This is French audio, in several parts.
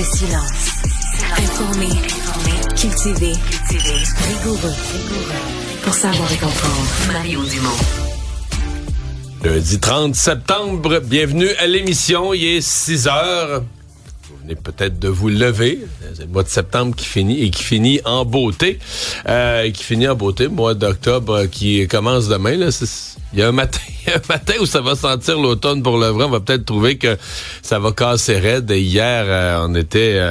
silence. Informé, cultivé, rigoureux. Pour savoir et comprendre. Mario Dumont. Lundi 30 septembre, bienvenue à l'émission, il est 6 heures. Vous venez peut-être de vous lever. C'est le mois de septembre qui finit en beauté. Mois d'octobre qui commence demain. Là, il y a un matin où ça va sentir l'automne pour le vrai. On va peut-être trouver que ça va casser raide. Hier, on était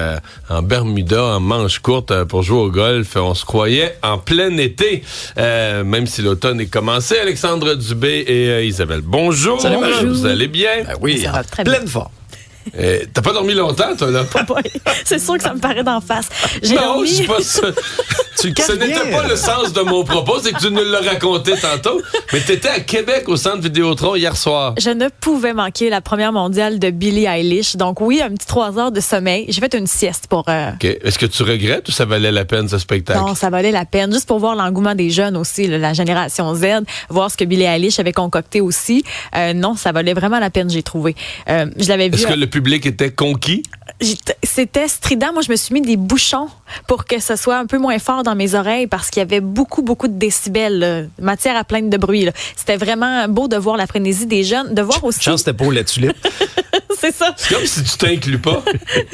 en Bermuda, en manche courte pour jouer au golf. On se croyait en plein été, même si l'automne est commencé. Alexandre Dubé et Isabelle. Bonjour. Salut, bonjour. Vous allez bien? Ben oui, ça va très bien. pleine forme. T'as pas dormi longtemps, toi, là? C'est sûr que ça me paraît d'en face. Non, c'est pas ça. Ce n'était pas le sens de mon propos, c'est que tu nous l'as raconté tantôt. Mais t'étais à Québec, au Centre Vidéotron, hier soir. Je ne pouvais manquer la première mondiale de Billie Eilish. Donc oui, un petit 3 heures de sommeil. J'ai fait une sieste pour... OK. Est-ce que tu regrettes ou ça valait la peine, ce spectacle? Non, ça valait la peine. Juste pour voir l'engouement des jeunes aussi, là, la génération Z, voir ce que Billie Eilish avait concocté aussi. Non, ça valait vraiment la peine, j'ai trouvé. Je l'avais vu... Est-ce que le public était conquis? C'était strident. Moi, je me suis mis des bouchons pour que ce soit un peu moins fort dans mes oreilles parce qu'il y avait beaucoup de décibels, là, matière à plaindre de bruit. Là. C'était vraiment beau de voir la frénésie des jeunes, de voir aussi... Chance, c'était pour la tulipe. C'est ça. C'est comme si tu t'inclus pas.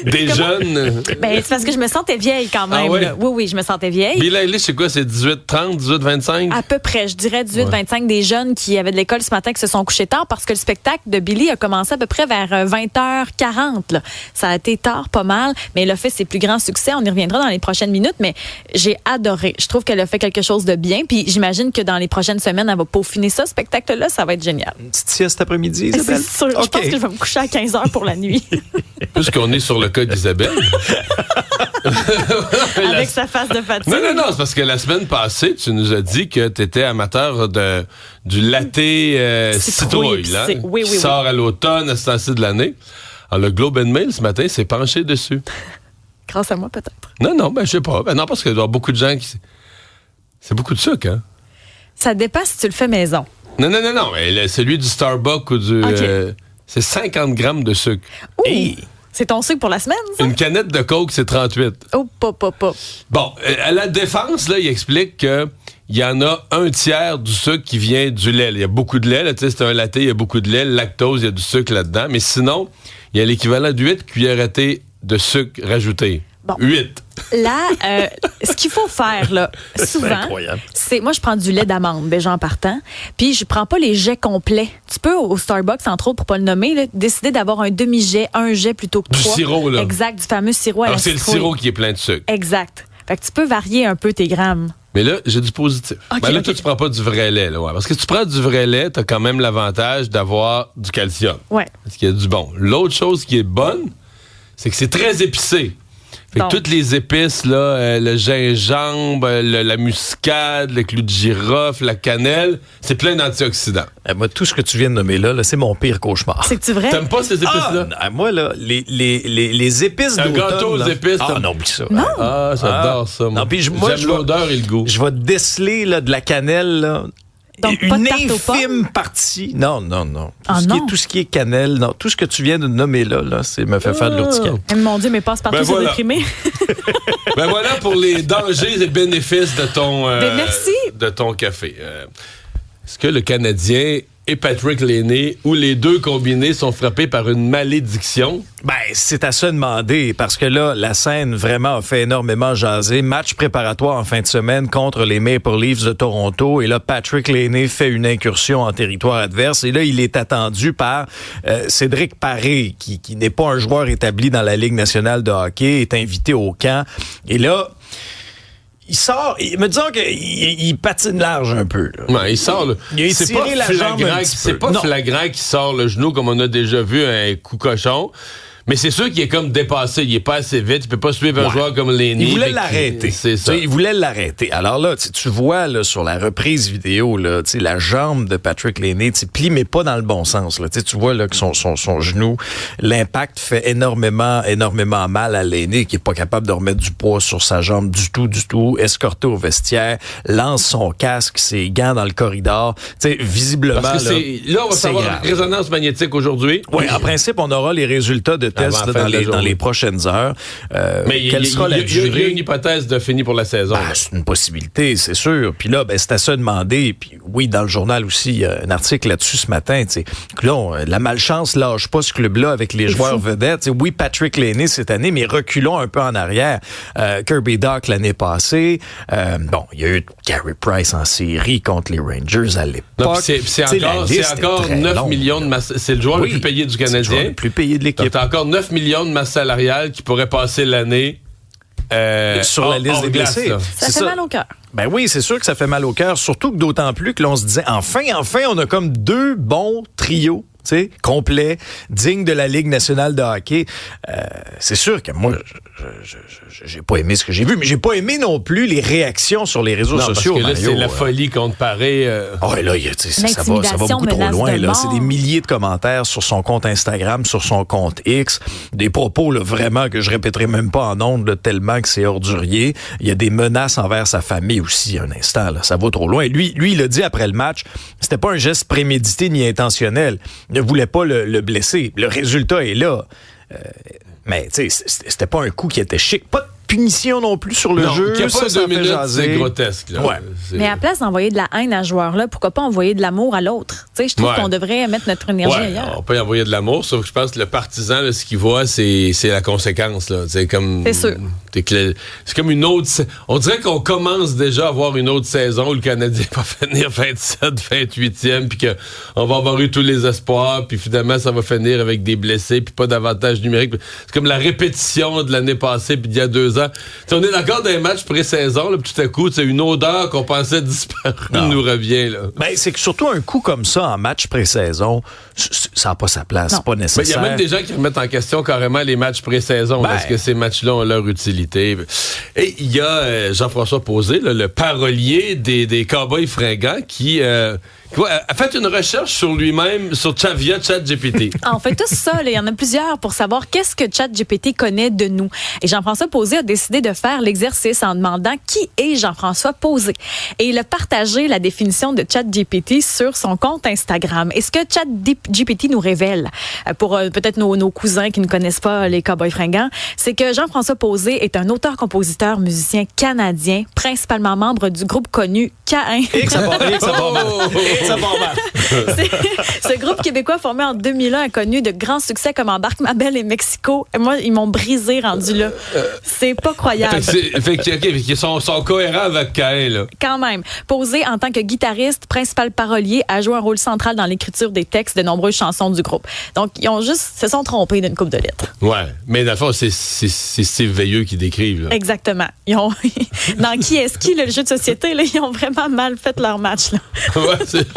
Des jeunes... Ben, c'est parce que je me sentais vieille quand même. Ah ouais? Là. Oui, je me sentais vieille. Billie Eilish, c'est quoi? C'est 18-30, 18-25? À peu près, je dirais 18-25 des jeunes qui avaient de l'école ce matin qui se sont couchés tard parce que le spectacle de Billie a commencé à peu près vers 20h40. Là. Ça a été tard, pas mal, mais elle a fait ses plus grands succès. On y reviendra dans les prochaines minutes, mais j'ai adoré. Je trouve qu'elle a fait quelque chose de bien, puis j'imagine que dans les prochaines semaines, elle va peaufiner ça. Ce spectacle-là, ça va être génial. Une petite sieste après-midi, Isabelle? C'est sûr. Okay. Je pense que je vais me coucher à 15h pour la nuit. Puisqu'on est sur le cas d'Isabelle. Avec sa face de fatigue. Non, c'est parce que la semaine passée, tu nous as dit que tu étais amateur du latte citrouille, là, oui, qui sort à l'automne, à ce temps-ci de l'année. Alors, le Globe and Mail, ce matin, s'est penché dessus. Grâce à moi, peut-être. Non, je sais pas. Non, parce qu'il y a beaucoup de gens qui... C'est beaucoup de sucre, hein? Ça dépend si tu le fais maison. Non. Mais celui du Starbucks ou du... Okay. C'est 50 grammes de sucre. Hey. C'est ton sucre pour la semaine, ça? Une canette de Coke, c'est 38. Oh, pas. Bon, à la défense, là, il explique que il y en a un tiers du sucre qui vient du lait. Il y a beaucoup de lait, là, tu sais, c'est un latte, il y a beaucoup de lait, le lactose, il y a du sucre là-dedans. Mais sinon, il y a l'équivalent de 8 cuillères de sucre rajouté. Bon. 8. Là, ce qu'il faut faire, là, souvent, c'est... Moi, je prends du lait d'amande, déjà en partant, puis je prends pas les jets complets. Tu peux, au Starbucks, entre autres, pour pas le nommer, là, décider d'avoir un demi-jet, un jet plutôt que 3. Du sirop, là. Exact, du fameux sirop à la c'est citrouille. le sirop qui est plein de sucre. Exact. Fait que tu peux varier un peu tes grammes. Mais là, j'ai du positif. Okay, toi, tu prends pas du vrai lait. Là, ouais. Parce que si tu prends du vrai lait, t'as quand même l'avantage d'avoir du calcium. Ouais. Parce qu'il y a du bon. L'autre chose qui est bonne, c'est que c'est très épicé. Fait que toutes les épices, là, le gingembre, la muscade, le clou de girofle, la cannelle, c'est plein d'antioxydants. Moi, tout ce que tu viens de nommer là, c'est mon pire cauchemar. C'est-tu vrai? T'aimes pas ces épices-là? Moi, là, les épices d'automne... Un gâteau aux épices. non, oublie ça. Non. J'adore ça, moi. Non, puis j'aime l'odeur et le goût. Je vais déceler là, de la cannelle, là. Donc, une pas de tarte aux pommes? infime partie. Non. Non. Tout ce qui est cannelle, non. Tout ce que tu viens de nommer là, c'est me fait faire de l'urticaire. Mon Dieu, mes passe-partout sont déprimés. Ben voilà pour les dangers et bénéfices de ton, merci. De ton café. Est-ce que le Canadien et Patrick Laine, ou les deux combinés, sont frappés par une malédiction? Ben, c'est à se demander, parce que là, la scène vraiment a fait énormément jaser. Match préparatoire en fin de semaine contre les Maple Leafs de Toronto. Et là, Patrick Laine fait une incursion en territoire adverse. Et là, il est attendu par Cédric Paré, qui n'est pas un joueur établi dans la Ligue nationale de hockey, est invité au camp. Et là, il sort, me disons qu'il patine large un peu. Là. Ouais, il sort. Là. C'est pas flagrant qu'il sort le genou comme on a déjà vu un coup cochon. Mais c'est sûr qu'il est comme dépassé. Il est pas assez vite. Il peut pas suivre un joueur comme Laine. Il voulait l'arrêter. C'est ça. Il voulait l'arrêter. Alors là, tu vois là, sur la reprise vidéo, là, la jambe de Patrick Laine plie, mais pas dans le bon sens. Là. Tu vois là, que son genou, l'impact fait énormément mal à Laine, qui est pas capable de remettre du poids sur sa jambe du tout. Escorté au vestiaire, lance son casque, ses gants dans le corridor. Visiblement, parce que là, on va savoir la résonance magnétique aujourd'hui. Oui, en principe, on aura les résultats de test là, dans les prochaines heures. Mais quelle sera la durée? Il y a une hypothèse de fini pour la saison. C'est une possibilité, c'est sûr. Puis là, c'est à se demander. Puis oui, dans le journal aussi, il y a un article là-dessus ce matin. Que là, la malchance lâche pas ce club-là avec les joueurs vedettes. Oui, Patrick Laine cette année, mais reculons un peu en arrière. Kirby Dach l'année passée. Il y a eu Carey Price en série contre les Rangers à l'époque. C'est encore 9 millions de masse. C'est le joueur le plus payé du Canadien. C'est le joueur le plus payé de l'équipe. T'as encore 9 millions de masse salariale qui pourrait passer l'année sur la liste des blessés. Ça fait mal au cœur. Ben oui, c'est sûr que ça fait mal au cœur, surtout que d'autant plus que l'on se disait, enfin, on a comme 2 bons trios. Complet, digne de la Ligue nationale de hockey. C'est sûr que moi, j'ai pas aimé ce que j'ai vu, mais j'ai pas aimé non plus les réactions sur les réseaux sociaux. Parce que là, Mario, c'est la folie contre Paré. Là, ça va beaucoup trop loin. Là. C'est des milliers de commentaires sur son compte Instagram, sur son compte X. Des propos là, vraiment que je répéterai même pas en ondes, là, tellement que c'est ordurier. Il y a des menaces envers sa famille aussi, un instant. Là, ça va trop loin. Lui, il a dit après le match, c'était pas un geste prémédité ni intentionnel. Il ne voulait pas le blesser. Le résultat est là. Mais tu sais, c'était pas un coup qui était chic. Pas de punition non plus sur le jeu. Qu'il n'y a pas 2 minutes, c'est grotesque. Là. Ouais. Mais à la place d'envoyer de la haine à ce joueur-là, pourquoi pas envoyer de l'amour à l'autre? Je trouve qu'on devrait mettre notre énergie ailleurs. On peut y envoyer de l'amour, sauf que je pense que le partisan, là, ce qu'il voit, c'est la conséquence. Là. C'est sûr. C'est comme une autre... On dirait qu'on commence déjà à avoir une autre saison où le Canadien va finir 27, 28e, puis qu'on va avoir eu tous les espoirs, puis finalement, ça va finir avec des blessés, puis pas d'avantage numérique. C'est comme la répétition de l'année passée, puis d'il y a 2 ans. T'sais, on est d'accord dans les matchs pré-saison, là, puis tout à coup, une odeur qu'on pensait disparue nous revient. Là. C'est que surtout un coup comme ça en match pré-saison, ça n'a pas sa place, c'est pas nécessaire. Il y a même des gens qui remettent en question carrément les matchs pré-saison, parce que ces matchs-là ont leur utilité. Et il y a Jean-François Posé, là, le parolier des Cowboys fringants, qui a fait une recherche sur lui-même via ChatGPT. On fait tous ça. Il y en a plusieurs pour savoir qu'est-ce que ChatGPT connaît de nous. Et Jean-François Posé a décidé de faire l'exercice en demandant qui est Jean-François Posé. Et il a partagé la définition de ChatGPT sur son compte Instagram. Et ce que ChatGPT nous révèle, pour peut-être nos cousins qui ne connaissent pas les Cowboys fringants, c'est que Jean-François Posé est un auteur-compositeur musicien canadien, principalement membre du groupe connu K1. Et que ça va mal. Ce groupe québécois formé en 2001 a connu de grands succès comme Embarque ma belle et Mexico. Et moi, ils m'ont brisé rendu là. C'est pas croyable. Ils sont cohérents avec K1, là. Quand même. Posé en tant que guitariste, principal parolier, a joué un rôle central dans l'écriture des textes de nombreuses chansons du groupe. Donc, ils ont se sont trompés d'une couple de lettres. Ouais, mais dans le fond, c'est Steve Veilleux qui décrivent. Là. Exactement. Dans Qui est-ce qui, le jeu de société, là, ils ont vraiment mal fait leur match. Là. Ouais, c'est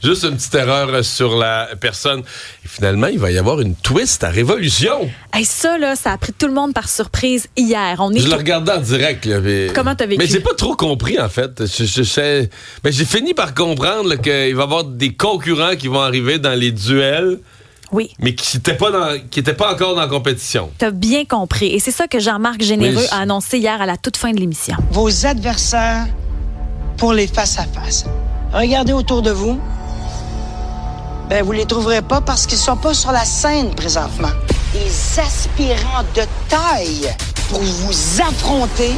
juste une petite erreur sur la personne. Et finalement, il va y avoir une twist à Révolution. Hey, ça a pris tout le monde par surprise hier. Je le regardais en direct. Là, Comment t'as vécu? Mais j'ai pas trop compris, en fait. J'ai fini par comprendre là, qu'il va y avoir des concurrents qui vont arriver dans les duels. Oui. Mais qui n'étaient pas encore dans la compétition. T'as bien compris. Et c'est ça que Jean-Marc Généreux a annoncé hier à la toute fin de l'émission. Vos adversaires pour les face-à-face. Regardez autour de vous. Vous les trouverez pas parce qu'ils sont pas sur la scène présentement. Des aspirants de taille pour vous affronter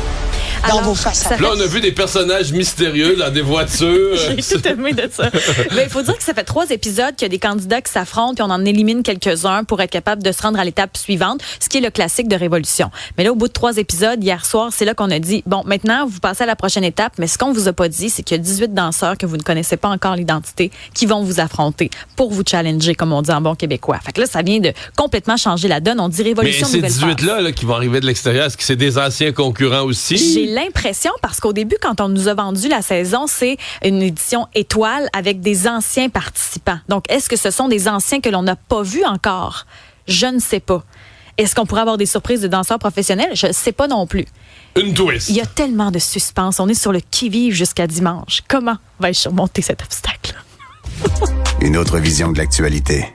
dans vos face-à-face. Là, on a vu des personnages mystérieux dans des voitures. J'ai tout aimé de ça. Mais il faut dire que ça fait 3 épisodes qu'il y a des candidats qui s'affrontent puis on en élimine quelques-uns pour être capable de se rendre à l'étape suivante, ce qui est le classique de Révolution. Mais là, au bout de 3 épisodes, hier soir, c'est là qu'on a dit, bon, maintenant, vous passez à la prochaine étape, mais ce qu'on vous a pas dit, c'est qu'il y a 18 danseurs que vous ne connaissez pas encore l'identité qui vont vous affronter pour vous challenger, comme on dit en bon québécois. Fait que là, ça vient de complètement changer la donne. On dit Révolution nouvelle phase. Mais ces 18-là qui vont arriver de l'extérieur, est-ce que c'est des anciens concurrents aussi? J'ai l'impression, parce qu'au début, quand on nous a vendu la saison, c'est une édition étoile avec des anciens participants. Donc, est-ce que ce sont des anciens que l'on n'a pas vus encore? Je ne sais pas. Est-ce qu'on pourrait avoir des surprises de danseurs professionnels? Je ne sais pas non plus. Une twist. Il y a tellement de suspense. On est sur le qui-vive jusqu'à dimanche. Comment vais-je surmonter cet obstacle? Une autre vision de l'actualité.